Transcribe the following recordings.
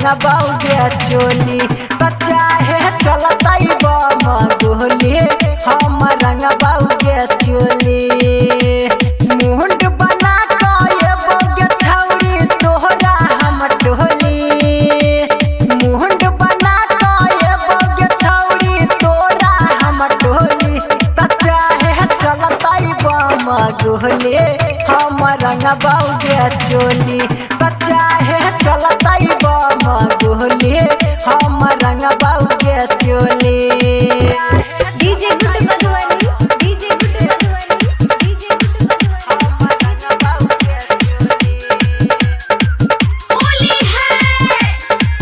रंग बाउगे चोली त चाहे चलतई बम गोली हम रंग बाउगे चोली मुंड बना के बोगे छौरी तोहरा हम टोली मुंड बना के बोगे छौरी तोरा हम टोली त चाहे चलतई बम गोली हम रंग बाउगे चोली त चाहे चलतई बम गोली हम रंग बाउगे चोली। DJ good Madhubani DJ good Madhubani DJ good Madhubani Holi है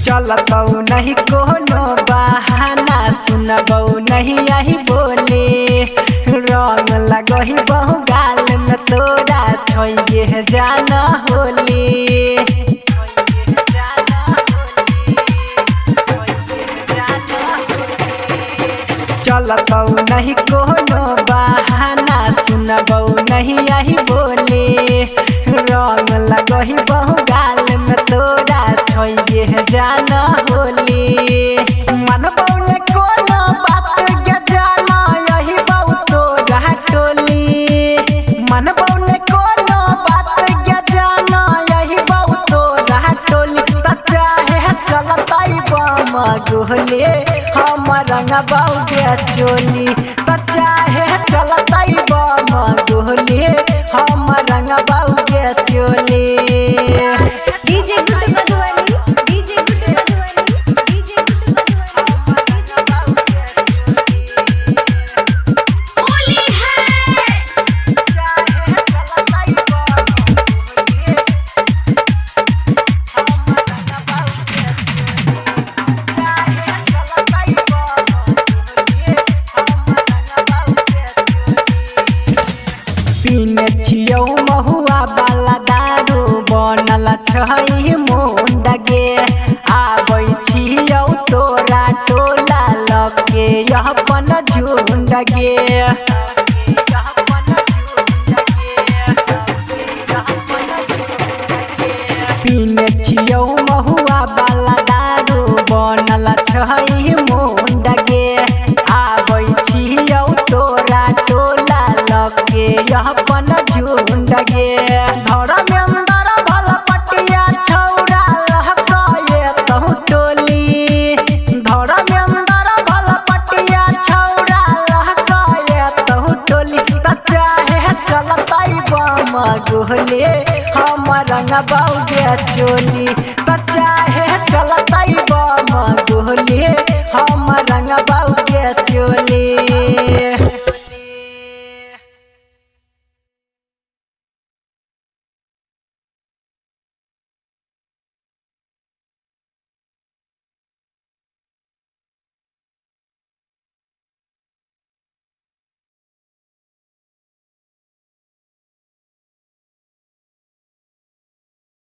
चलतौ नहीं कोनो बहाना सुनबौ नहीं यही बोले रंग लगही बहु गाल में तोरा छोइए जाना होली चलतौ नहीं कोनो बहाना सुनबौ नहीं यही बोले रंग लगही बहु गाल में तोरा छोइए जाना होली मनबौ ने कोनो बात के जाना यही बहु तोरा टोली मनबौ ने कोनो बात के जाना यही बहु तोरा टोली त चाहे चलतई बम गोली हम रंग बाउगे चोली त चाहे चलतई बम गोली हम रंग बाउगे चोली। DJ good Madhubani DJ good Madhubani DJ good Madhubani Holi है पीने छियौ महुआ वाला दारू बनल छै मुंड गे आबै छियौ तोरा टोला लगे अपन झुंड गे पीने छियौ महुआ वाला दारू बनल छै मुंड गे आबै छियौ तोरा टोला लगे अपन झुंड गे धरा में अंदर भल पटिया छौरा लहकाए तहु टोली धरा में अंदर भल पटिया छौरा लहकाए तहु टोली त चाहे चलतई बम गोली हम रंग बाउगे चोली